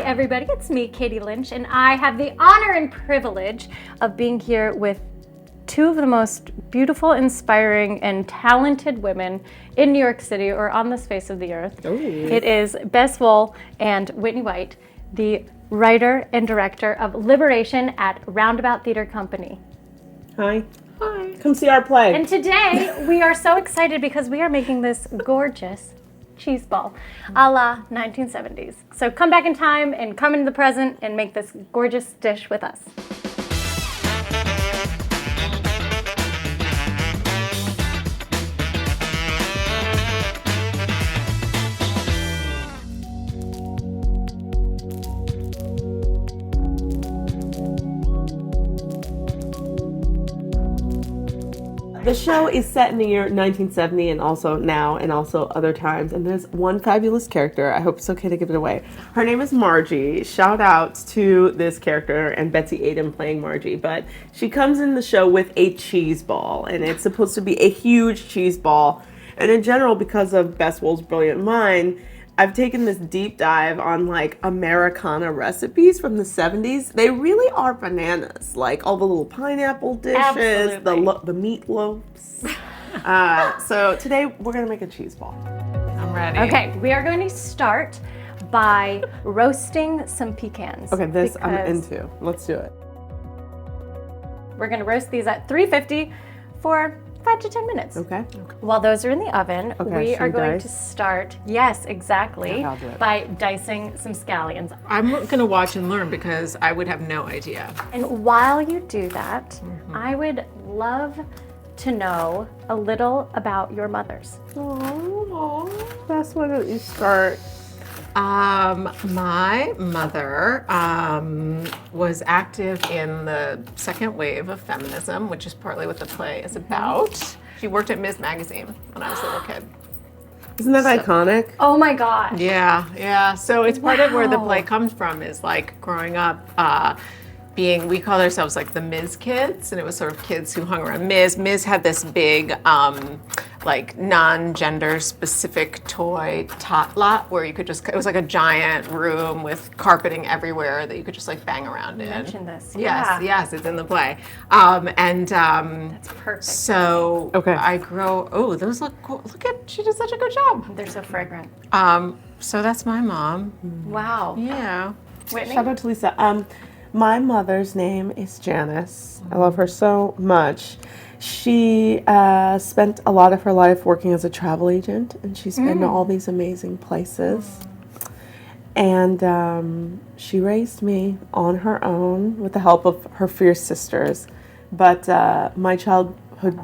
everybody, it's me, Katie Lynch, and I have the honor and privilege of being here with two of the most beautiful, inspiring, and talented women in New York City or on this face of the earth. Ooh. It is Bess Wohl and Whitney White, the writer and director of Liberation at Roundabout Theater Company. Hi. Hi. Come see our play. And today we are so excited because we are making this gorgeous cheese ball a la 1970s. So come back in time and come into the present and make this gorgeous dish with us. The show is set in the year 1970 and also now and also other times. And there's one fabulous character. I hope it's okay to give it away. Her name is Margie. Shout out to this character and Betsy Aiden playing Margie. But she comes in the show with a cheese ball. And it's supposed to be a huge cheese ball. And in general, because of Bess Wohl's brilliant mind, I've taken this deep dive on like Americana recipes from the 70s. They really are bananas. Like all the little pineapple dishes, the meatloaves. So today we're gonna make a cheese ball. I'm ready. Okay, we are going to start by roasting some pecans. Okay, this I'm into. Let's do it. We're gonna roast these at 350 for 5 to 10 minutes. Okay. While those are in the oven, we are going dice? to start, yes, exactly, Okay, I'll do it. by dicing some scallions. I'm going to watch and learn because I would have no idea. And while you do that, I would love to know a little about your mothers. Oh, Bess, why don't you start? My mother was active in the second wave of feminism, which is partly what the play is about. She worked at Ms. Magazine when I was a little kid. Isn't that iconic? Oh my gosh. Yeah. So it's part of where the Wow. play comes from is like growing up, we called ourselves like the Ms. kids, and it was sort of kids who hung around Ms. Ms. had this big, like non-gender specific toy tot lot where you could just, it was like a giant room with carpeting everywhere that you could just like bang around in. Mention this. Yes, it's in the play. That's perfect. So Okay. those look cool. She did such a good job. They're so fragrant. So that's my mom. Wow. Yeah. Whitney? Shout out to Lisa. My mother's name is Janice. I love her so much. She spent a lot of her life working as a travel agent, and she's been to all these amazing places. And she raised me on her own with the help of her fierce sisters. But my childhood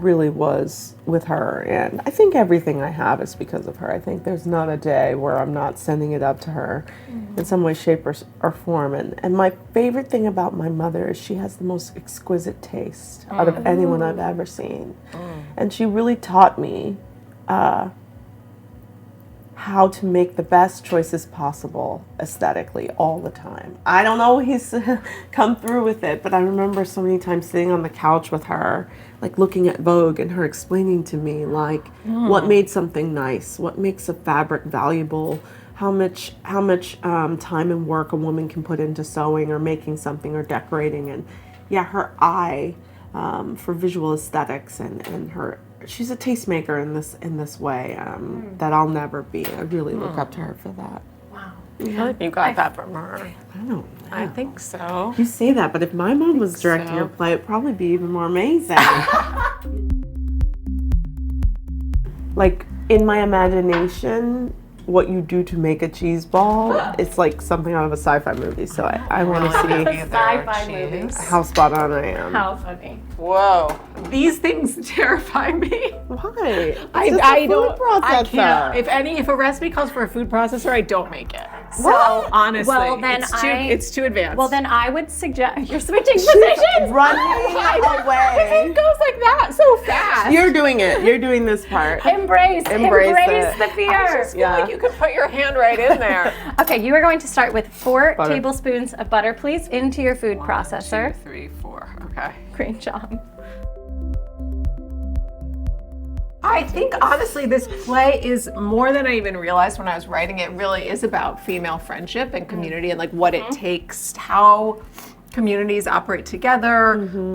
really was with her, and I think everything I have is because of her. I think there's not a day where I'm not sending it up to her in some way, shape, or form. And my favorite thing about my mother is she has the most exquisite taste out of anyone I've ever seen. And she really taught me how to make the best choices possible aesthetically all the time. I don't always come through with it, but I remember so many times sitting on the couch with her, like looking at Vogue and her explaining to me like what made something nice, what makes a fabric valuable, how much time and work a woman can put into sewing or making something or decorating. And yeah, her eye for visual aesthetics and her, she's a tastemaker in this way that I'll never be. I really look up to her for that. Wow. I feel like you got that from her. I don't know. I think so. You say that, but if my mom was directing your play, it'd probably be even more amazing. Like, in my imagination, what you do to make a cheese ball, it's like something out of a sci-fi movie. So I want to see Sci-fi movies. how spot on I am. How funny. Whoa. These things terrify me. Why? I don't. I processor. can't. If a recipe calls for a food processor, I don't make it. So, Honestly, well, then it's too advanced. Well, then I would suggest you're switching positions. Running away. It goes like that so fast. You're doing it. You're doing this part. Embrace it. the fear. I just feel like you could put your hand right in there. Okay, you are going to start with 4 Butter. tablespoons of butter, please, into your food processor. 1, 2, 3, 4. Okay. Great job. I think honestly this play is more than I even realized when I was writing it. Really is about female friendship and community and like what it takes, how communities operate together,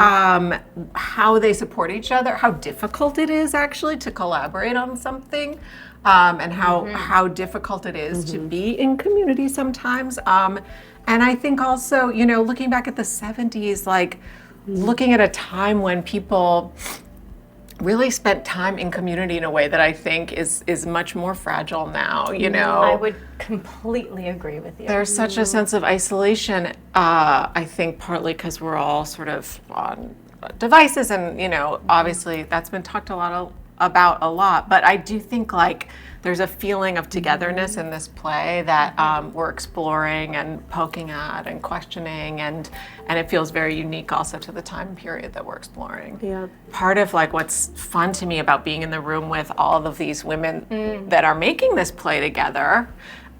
how they support each other, how difficult it is actually to collaborate on something, and how difficult it is to be in community sometimes. And I think also, you know, looking back at the 70s, like looking at a time when people really spent time in community in a way that I think is much more fragile now, you know. I would completely agree with you. There's such a sense of isolation, I think partly because we're all sort of on devices and, you know, obviously that's been talked about a lot, but I do think like there's a feeling of togetherness in this play that we're exploring and poking at and questioning, and it feels very unique also to the time period that we're exploring. Yeah. Part of like what's fun to me about being in the room with all of these women that are making this play together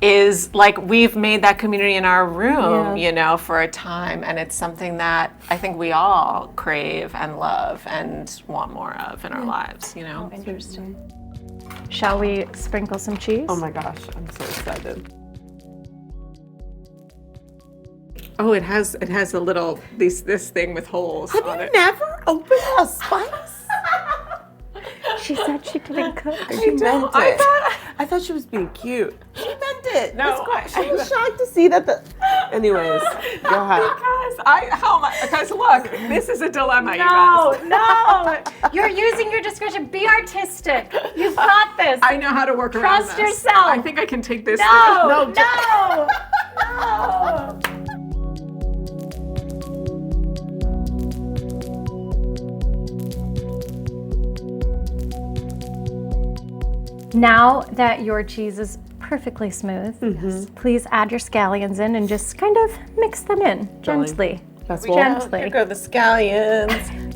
is like we've made that community in our room, you know, for a time, and it's something that I think we all crave and love and want more of in our lives, you know. Interesting. Shall we sprinkle some cheese? Oh my gosh, I'm so excited. Oh, it has a little this thing with holes Have on you it. never opened a spice? She said she didn't cook. She meant it. I thought she was being cute. She meant it. No, I was shocked to see that the. Anyways, go ahead. Because look, this is a dilemma, you No, guys. no. You're using your discretion. Be artistic. You've got this. I know how to work around Trust this. yourself. I think I can take this. No, thing. no, no. Now that your cheese is perfectly smooth, please add your scallions in and just kind of mix them in gently. That's Gently. Here go the scallions.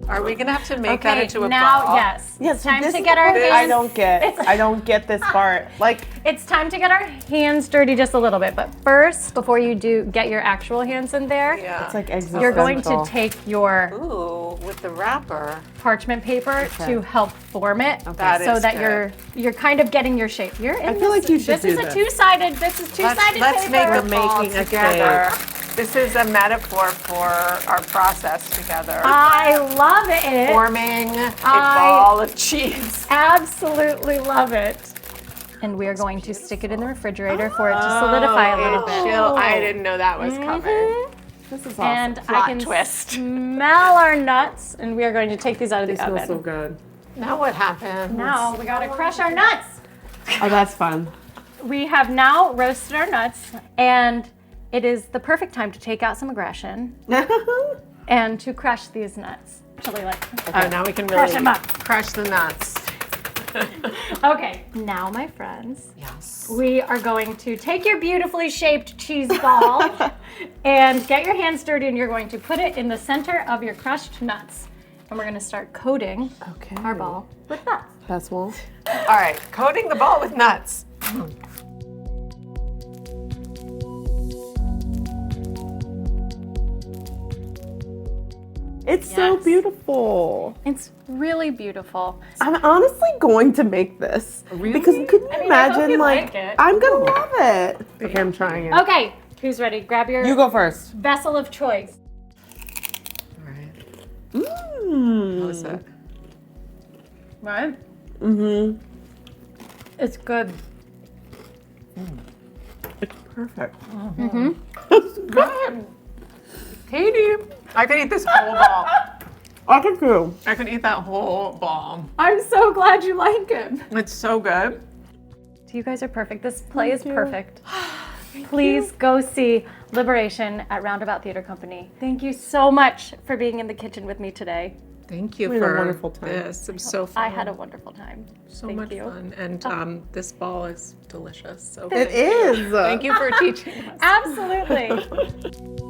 Are we gonna have to make that into a now, ball? yes. Yes, It's time this to is get our the part hands. I don't get this part. Like, It's time to get our hands dirty just a little bit, but first, before you do get your actual hands in there, Yeah. it's like existential. you're going to take your Ooh, with the wrapper. parchment paper to help form it, That so is that good. you're kind of getting your shape. You're in I feel like you should This is do a this. two-sided. This is two-sided Let's paper. make a We're ball making a together. This is a metaphor for our process together. I love it. Forming a I- ball of cheese. Absolutely love it. And we are going to stick it in the refrigerator for it to solidify a little bit. Chill. I didn't know that was coming. This is awesome. And I Plot can twist. smell our nuts, and we are going to take these out of the it smells oven. so good. Now what happens? Now we gotta crush our nuts. Oh, that's fun. We have now roasted our nuts, and it is the perfect time to take out some aggression and to crush these nuts. Actually, Oh, now we can really Crush 'em up. crush the nuts. Okay, now my friends, Yes. we are going to take your beautifully shaped cheese ball and get your hands dirty, and you're going to put it in the center of your crushed nuts. And we're gonna start coating Okay. our ball with nuts. That's Wohl. All right, coating the ball with nuts. It's so Yes. beautiful. It's really beautiful. I'm honestly going to make this. Because couldn't you I hope imagine, you like, like it. I'm gonna love it. Okay, I'm trying it. Okay, who's ready? Grab your You go first. vessel of choice. All right. Mmm. How's it? Right? Mm-hmm. It's good. It's perfect. Good. Katie, I could eat this whole ball. I could too. I could eat that whole ball. I'm so glad you like it. It's so good. You guys are perfect. This play is perfect. Please go see Liberation at Roundabout Theater Company. Thank you so much for being in the kitchen with me today. Thank you We had a for wonderful time. this. It was so fun. I had a wonderful time. so Thank much you. fun. And this ball is delicious. So It is. thank you for teaching us. Absolutely.